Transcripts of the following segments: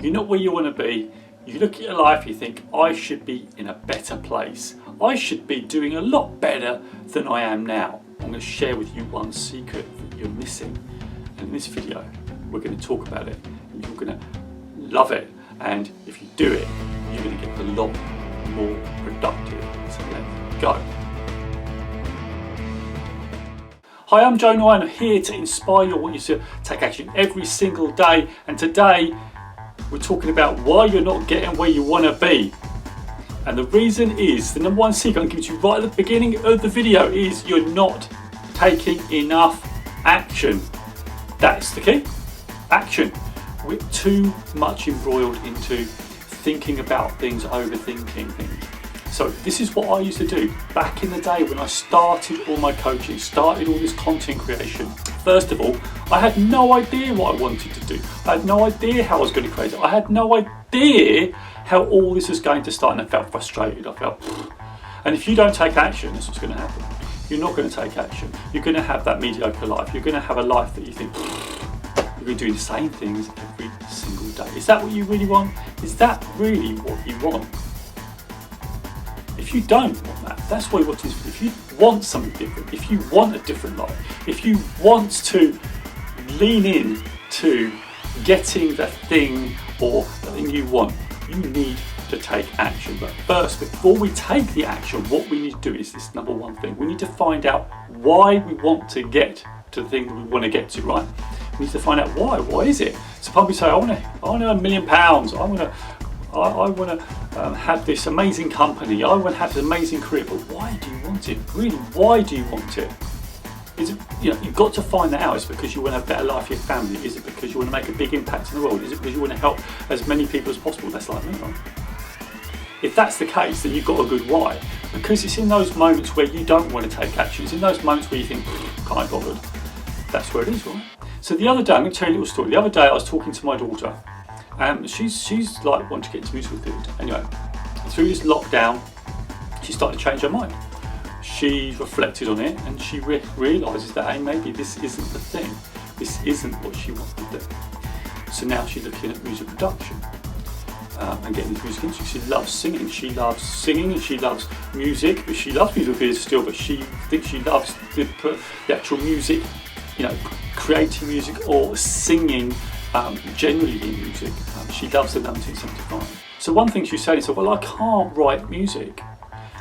You're not where you want to be. You look at your life, you think, I should be in a better place. I should be doing a lot better than I am now. I'm going to share with you one secret that you're missing. And in this video, we're going to talk about it. And you're going to love it. And if you do it, you're going to get a lot more productive. So let's go. Hi, I'm Joe Noya, and I'm here to inspire you. I want you to take action every single day. And today, we're talking about why you're not getting where you want to be. And the reason is, the number one secret I'm giving you right at the beginning of the video is you're not taking enough action. That's the key. Action. We're too much embroiled into thinking about things, overthinking things. So this is what I used to do back in the day when I started all my coaching, started all this content creation. First of all, I had no idea what I wanted to do. I had no idea how I was going to create it. I had no idea how all this was going to start, and I felt frustrated. I felt, and if you don't take action, that's what's going to happen. You're not going to take action. You're going to have that mediocre life. You're going to have a life that you think, you're going to do the same things every single day. Is that what you really want? Is that really what you want? If you don't want that, that's what you want to do. If you want something different, if you want a different life, if you want to lean in to getting the thing or the thing you want, you need to take action. But first, before we take the action, what we need to do is this number one thing. We need to find out why we want to get to the thing that we want to get to, right? We need to find out why. Why is it? So probably say, I want to earn £1 million. I want to have this amazing company. I want to have this amazing career. But why do you want it? Really, why do you want it? Is it, you've got to find that out. Is it because you want to have a better life for your family? Is it because you want to make a big impact in the world? Is it because you want to help as many people as possible? That's like me, right? If that's the case, then you've got a good why. Because it's in those moments where you don't want to take action. It's in those moments where you think, can't be bothered. That's where it is, right? So the other day, I'm going to tell you a little story. The other day I was talking to my daughter. She's like wanting to get into musical theatre. Anyway, through this lockdown, she started to change her mind. She reflected on it and she realises that, hey, maybe this isn't the thing. This isn't what she wants to do. So now she's looking at music production and getting into music industry. She loves singing. She loves singing and she loves music. But she loves musical theatre still, but she thinks she loves the actual music, creating music or singing. Generally in music, she loves the 1975. So one thing she said is, well, I can't write music.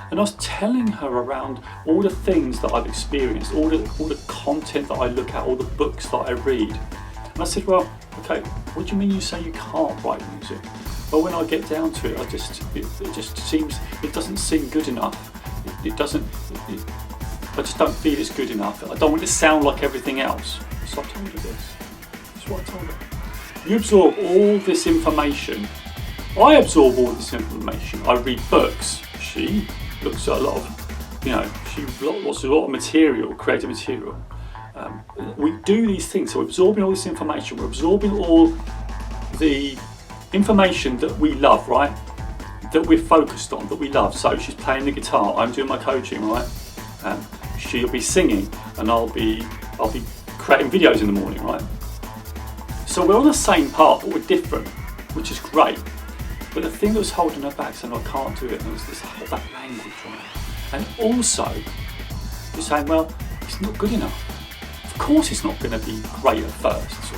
And I was telling her around all the things that I've experienced, all the content that I look at, all the books that I read. And I said, well, okay, what do you mean you say you can't write music? Well, when I get down to it, it doesn't seem good enough. I just don't feel it's good enough. I don't want it to sound like everything else. So I told her this. That's what I told her. You absorb all this information. I absorb all this information. I read books. She looks at a lot of, she watches a lot of material, creative material. We do these things. So we're absorbing all this information. We're absorbing all the information that we love, right? That we're focused on, that we love. So she's playing the guitar. I'm doing my coaching, right? She'll be singing, and I'll be creating videos in the morning, right? So we're on the same path, but we're different, which is great. But the thing that was holding her back, saying, I can't do it, and was that language, right? And also, you're saying, well, it's not good enough. Of course it's not going to be great at first.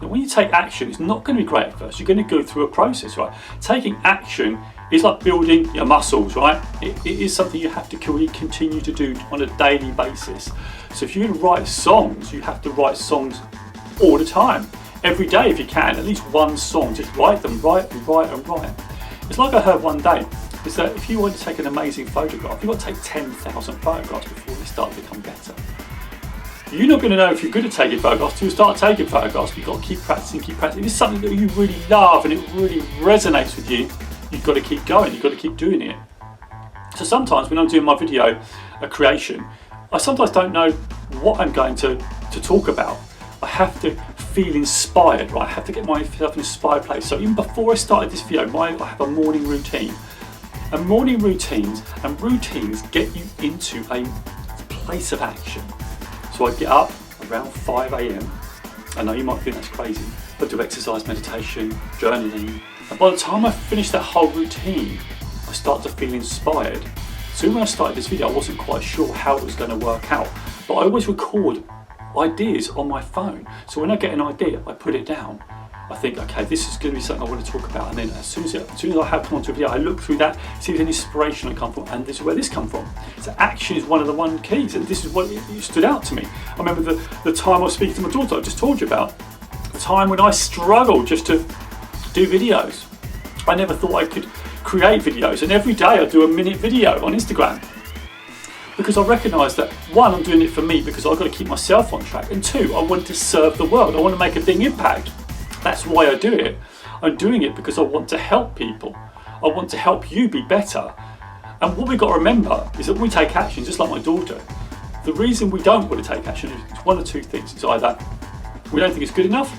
And when you take action, it's not going to be great at first. You're going to go through a process, right? Taking action is like building your muscles, right? It is something you have to continue to do on a daily basis. So if you're going to write songs, you have to write songs all the time. Every day if you can, at least one song, just write them, write. It's like I heard one day, is that if you want to take an amazing photograph, you've got to take 10,000 photographs before they start to become better. You're not going to know if you're good at taking photographs until you start taking photographs, but you've got to keep practicing. If it's something that you really love and it really resonates with you, you've got to keep going, you've got to keep doing it. So sometimes when I'm doing my video creation, I sometimes don't know what I'm going to talk about. I have to feel inspired, right? I have to get myself in an inspired place. So even before I started this video, I have a morning routine. And morning routines get you into a place of action. So I get up around 5 a.m. I know you might think that's crazy. I do exercise, meditation, journaling. And by the time I finish that whole routine, I start to feel inspired. So when I started this video, I wasn't quite sure how it was going to work out. But I always record ideas on my phone. So when I get an idea, I put it down. I think, okay, this is going to be something I want to talk about. And then as soon as I have come onto a video, I look through that, see if there's any inspiration I come from, and this is where this comes from. So action is one of the keys, and this is what it stood out to me. I remember the time I was speaking to my daughter, I just told you about. The time when I struggled just to do videos. I never thought I could create videos, and every day I do a minute video on Instagram. Because I recognise that, one, I'm doing it for me because I've got to keep myself on track, and two, I want to serve the world. I want to make a big impact. That's why I do it. I'm doing it because I want to help people. I want to help you be better. And what we've got to remember is that we take action, just like my daughter. The reason we don't want to take action is one of two things. It's either we don't think it's good enough,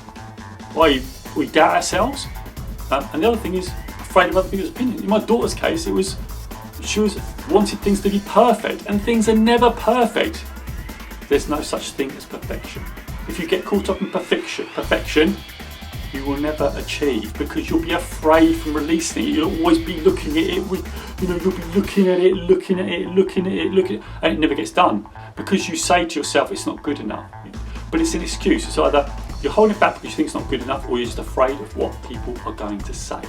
or we doubt ourselves, and the other thing is afraid of other people's opinion. In my daughter's case, she wanted things to be perfect, and things are never perfect. There's no such thing as perfection. If you get caught up in perfection, you will never achieve, because you'll be afraid from releasing it. You'll always be looking at it you'll be looking at it, and it never gets done because you say to yourself it's not good enough. But it's an excuse. It's either you're holding it back because you think it's not good enough, or you're just afraid of what people are going to say.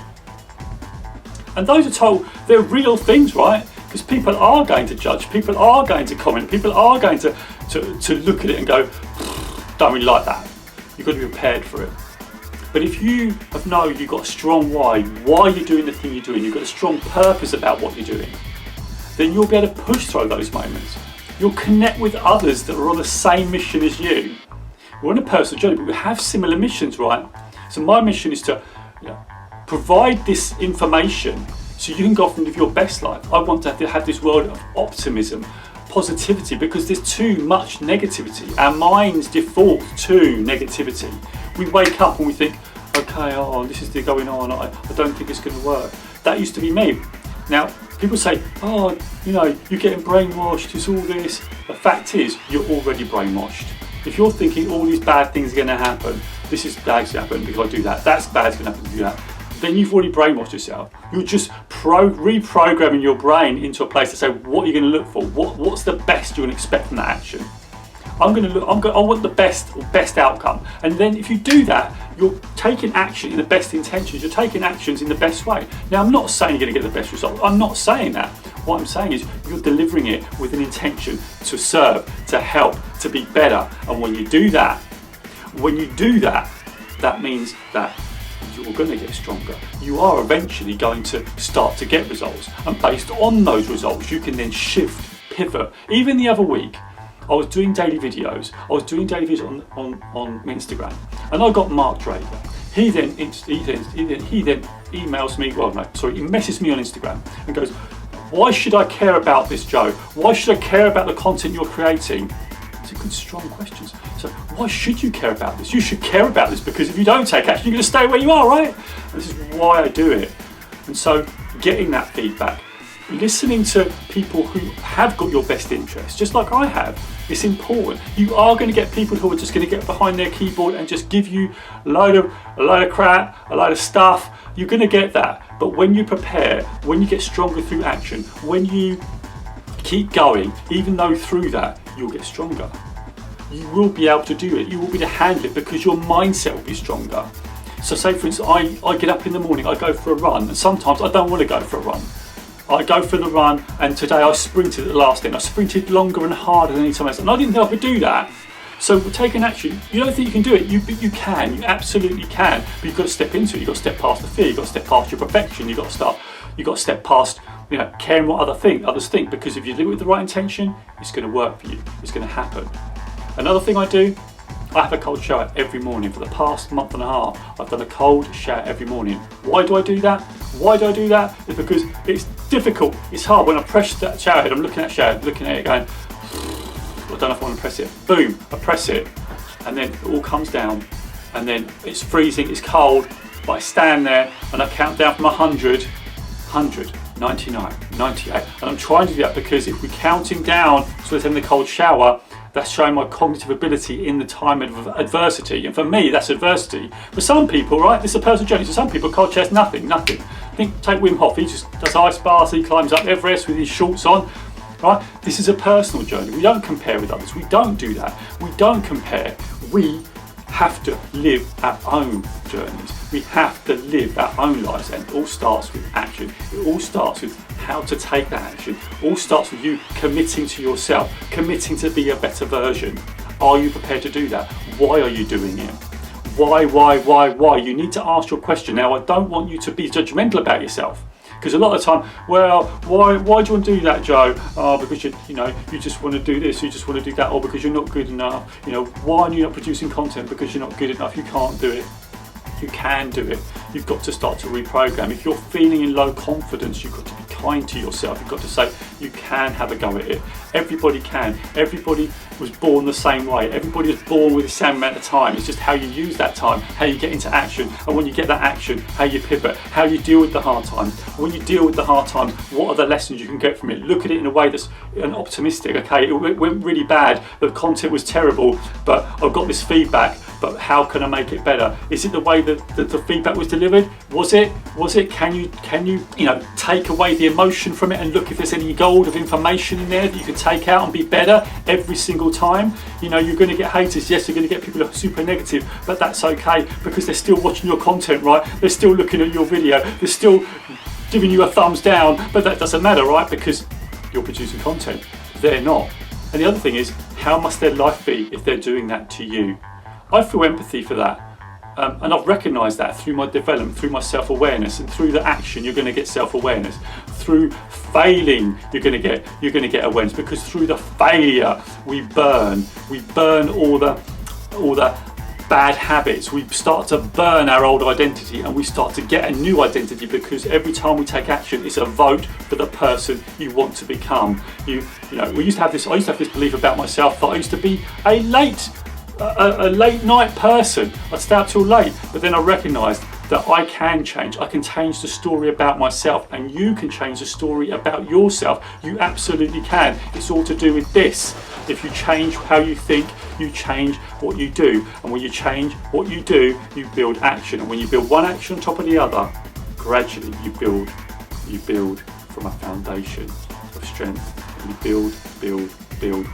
And those are told, they're real things, right? Because people are going to judge, people are going to comment, people are going to look at it and go, don't really like that. You've got to be prepared for it. But if you know you've got a strong why you're doing the thing you're doing, you've got a strong purpose about what you're doing, then you'll be able to push through those moments. You'll connect with others that are on the same mission as you. We're on a personal journey, but we have similar missions, right? So my mission is to provide this information so you can go off and live your best life. I want to have this world of optimism, positivity, because there's too much negativity. Our minds default to negativity. We wake up and we think, okay, this is going on, I don't think it's going to work. That used to be me. Now, people say, you're getting brainwashed, it's all this. The fact is, you're already brainwashed. If you're thinking all these bad things are going to happen, this is bad going to happen because I do that, that's bad going to happen if I do that, then you've already brainwashed yourself. You're just reprogramming your brain into a place to say what you're going to look for, what's the best you're going to expect from that action. I want the best outcome. And then if you do that, you're taking action in the best intentions, you're taking actions in the best way. Now, I'm not saying you're going to get the best result. I'm not saying that. What I'm saying is you're delivering it with an intention to serve, to help, to be better. And when you do that, that means that you're going to get stronger. You are eventually going to start to get results. And based on those results, you can then shift, pivot. Even the other week, I was doing daily videos. on Instagram, and I got Mark Draper. He then emails me. He messages me on Instagram and goes, "Why should I care about this, Joe? Why should I care about the content you're creating?" It's a good, strong question. So why should you care about this? You should care about this because if you don't take action, you're going to stay where you are, right? And this is why I do it. And so getting that feedback, listening to people who have got your best interests, just like I have, it's important. You are going to get people who are just going to get behind their keyboard and just give you a load of crap, a load of stuff. You're going to get that. But when you prepare, when you get stronger through action, when you keep going, even though through that, you'll get stronger. You will be able to do it. You will be able to handle it because your mindset will be stronger. So say, for instance, I get up in the morning, I go for a run, and sometimes I don't want to go for a run. I go for the run, and today I sprinted at the last end. I sprinted longer and harder than any time else, and I didn't think I could do that. So we're taking action. You don't think you can do it, you can, you absolutely can, but you've got to step into it. You've got to step past the fear, you've got to step past your perfection, you've got to step past caring what others think, because if you do it with the right intention, it's going to work for you, it's going to happen. Another thing I do, I have a cold shower every morning. For the past month and a half, I've done a cold shower every morning. Why do I do that? It's because it's difficult, it's hard. When I press that shower head, I'm looking at it going, I don't know if I want to press it. Boom, I press it, and then it all comes down, and then it's freezing, it's cold, but I stand there and I count down from 100, 99, 98, and I'm trying to do that because if we're counting down, so it's having the cold shower, That's showing my cognitive ability in the time of adversity. And for me, that's adversity. For some people, right, this is a personal journey. So some people, cold chest, nothing. Take Wim Hof, he just does ice baths, he climbs up Everest with his shorts on. Right? This is a personal journey. We don't compare with others. We don't do that. We don't compare. We have to live our own journeys. We have to live our own lives, and it all starts with action. It all starts with how to take that action. It all starts with you committing to yourself, committing to be a better version. Are you prepared to do that? Why are you doing it? Why? You need to ask your question. Now, I don't want you to be judgmental about yourself. Because a lot of the time, well, why do you want to do that, Joe? Oh, because you just want to do this, you just want to do that, or because you're not good enough. Why are you not producing content? Because you're not good enough. You can't do it. You can do it. You've got to start to reprogram. If you're feeling in low confidence, you've got to be kind to yourself. You've got to say you can have a go at it. Everybody can. Everybody was born the same way. Everybody was born with the same amount of time. It's just how you use that time, how you get into action, and when you get that action, how you pivot, how you deal with the hard times. When you deal with the hard times, what are the lessons you can get from it? Look at it in a way that's optimistic. Okay, it went really bad. The content was terrible, but I've got this feedback. But how can I make it better? Is it the way that the feedback was delivered? Was it? Can you take away the emotion from it and look if there's any gold of information in there that you can take out and be better every single time? You're going to get haters. Yes, you're going to get people who are super negative, but that's okay because they're still watching your content, right? They're still looking at your video. They're still giving you a thumbs down, but that doesn't matter, right? Because you're producing content. They're not. And the other thing is, how must their life be if they're doing that to you? I feel empathy for that, and I've recognised that through my development, through my self-awareness, and through the action you're going to get self-awareness. Through failing, you're going to get awareness, because through the failure we burn all the bad habits. We start to burn our old identity, and we start to get a new identity, because every time we take action, it's a vote for the person you want to become. I used to have this belief about myself that I used to be a late night person. I'd stay up till late, but then I recognised that I can change. I can change the story about myself, and you can change the story about yourself. You absolutely can. It's all to do with this. If you change how you think, you change what you do, and when you change what you do, you build action. And when you build one action on top of the other, gradually you build from a foundation of strength. And you build.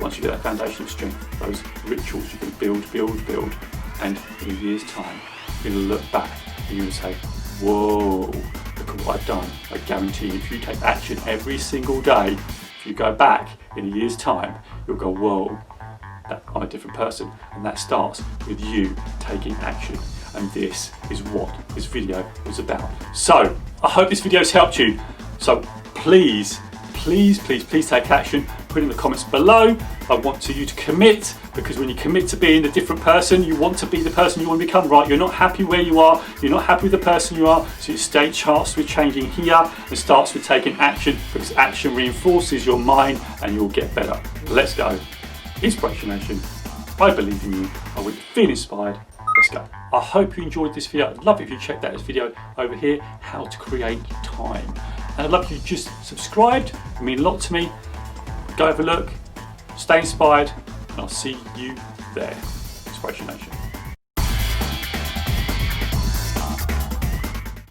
Once you get that foundation of strength, those rituals, you can build, and in a year's time, you're going to look back and you're going to say, whoa, look at what I've done. I guarantee you, if you take action every single day, if you go back in a year's time, you'll go, whoa, I'm a different person. And that starts with you taking action. And this is what this video was about. So, I hope this video has helped you. So please take action. Put in the comments below. I want you to commit, because when you commit to being a different person, you want to be the person you want to become, right? You're not happy where you are. You're not happy with the person you are. So it starts with changing here. It starts with taking action, because action reinforces your mind and you'll get better. Let's go. Inspiration Nation. I believe in you. I want you to feel inspired. Let's go. I hope you enjoyed this video. I'd love it if you checked out this video over here, how to create time. And I'd love if you just subscribed. It means a lot to me. Go have a look. Stay inspired. And I'll see you there. Inspiration Nation.